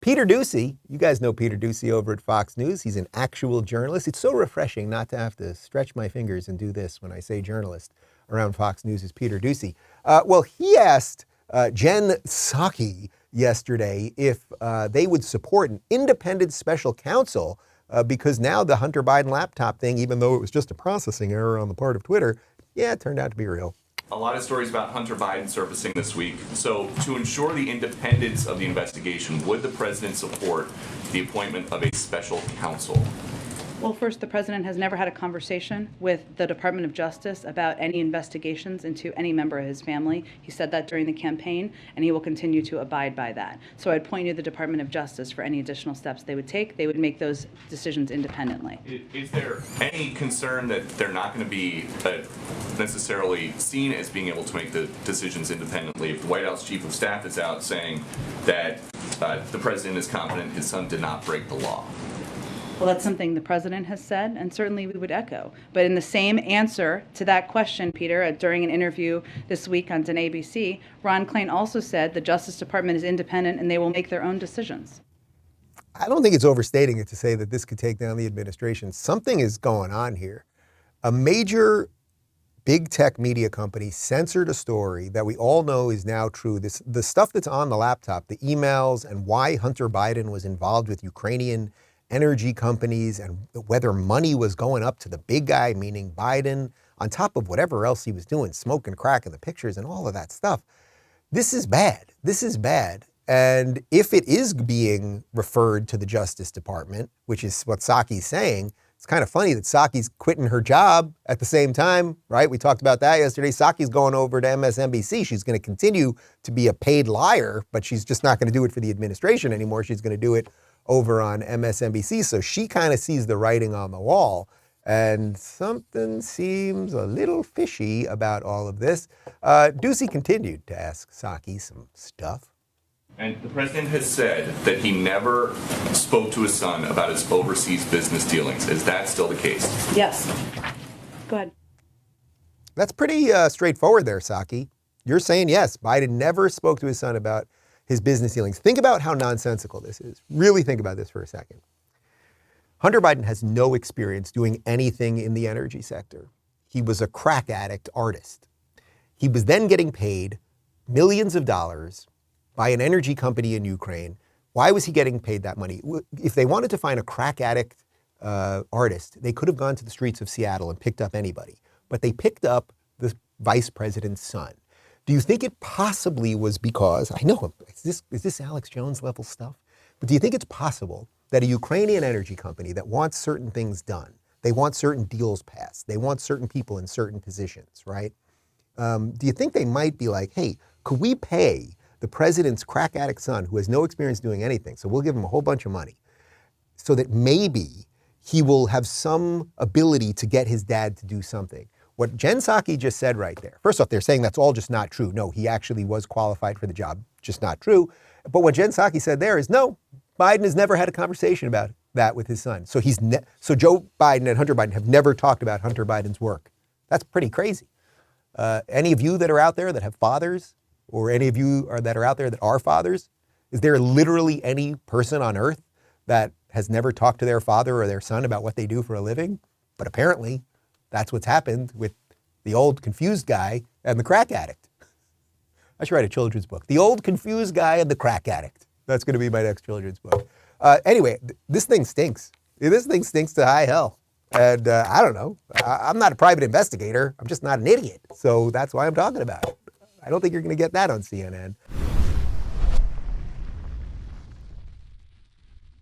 Peter Doocy, you guys know Peter Doocy over at Fox News. He's an actual journalist. It's so refreshing not to have to stretch my fingers and do this when I say journalist around Fox News is Peter Doocy. Well, he asked Jen Psaki yesterday if they would support an independent special counsel because now the Hunter Biden laptop thing, even though it was just a processing error on the part of Twitter, it turned out to be real. A lot of stories about Hunter Biden surfacing this week. So to ensure the independence of the investigation, would the president support the appointment of a special counsel? Well, first, the president has never had a conversation with the Department of Justice about any investigations into any member of his family. He said that during the campaign, and he will continue to abide by that. So I'd point you to the Department of Justice for any additional steps they would take. They would make those decisions independently. Is there any concern that they're not going to be necessarily seen as being able to make the decisions independently if the White House Chief of Staff is out saying that the president is confident his son did not break the law? Well, that's something the president has said, and certainly we would echo. But in the same answer to that question, Peter, during an interview this week on ABC, Ron Klain also said the Justice Department is independent and they will make their own decisions. I don't think it's overstating it to say that this could take down the administration. Something is going on here. A major big tech media company censored a story that we all know is now true. The stuff that's on the laptop, the emails and why Hunter Biden was involved with Ukrainian energy companies and whether money was going up to the big guy, meaning Biden, on top of whatever else he was doing, smoking crack in the pictures and all of that stuff. This is bad. This is bad. And if it is being referred to the Justice Department, which is what Psaki's saying, it's kind of funny that Psaki's quitting her job at the same time, right? We talked about that yesterday. Psaki's going over to MSNBC. She's going to continue to be a paid liar, but she's just not going to do it for the administration anymore. She's going to do it over on MSNBC. So she kind of sees the writing on the wall, and something seems a little fishy about all of this. Doocy continued to ask Psaki some stuff. And the president has said that he never spoke to his son about his overseas business dealings. Is that still the case? Yes. Go ahead. That's pretty straightforward there, Psaki. You're saying yes, Biden never spoke to his son about his business dealings. Think about how nonsensical this is. Really think about this for a second. Hunter Biden has no experience doing anything in the energy sector. He was a crack addict artist. He was then getting paid millions of dollars by an energy company in Ukraine. Why was he getting paid that money? If they wanted to find a crack addict artist, they could have gone to the streets of Seattle and picked up anybody. But they picked up the vice president's son. Do you think it possibly was because, I know, is this Alex Jones level stuff? But do you think it's possible that a Ukrainian energy company that wants certain things done, they want certain deals passed, they want certain people in certain positions, right? Do you think they might be like, hey, could we pay the president's crack addict son who has no experience doing anything, so we'll give him a whole bunch of money, so that maybe he will have some ability to get his dad to do something? What Jen Psaki just said right there, first off, they're saying that's all just not true. No, he actually was qualified for the job, just not true. But what Jen Psaki said there is, no, Biden has never had a conversation about that with his son. So so Joe Biden and Hunter Biden have never talked about Hunter Biden's work. That's pretty crazy. Any of you that are out there that have fathers, or any of you that are out there that are fathers, is there literally any person on earth that has never talked to their father or their son about what they do for a living? But apparently, that's what's happened with the old confused guy and the crack addict. I should write a children's book. The old confused guy and the crack addict. That's going to be my next children's book. Anyway, this thing stinks. This thing stinks to high hell. And I don't know. I'm not a private investigator. I'm just not an idiot. So that's why I'm talking about it. I don't think you're going to get that on CNN.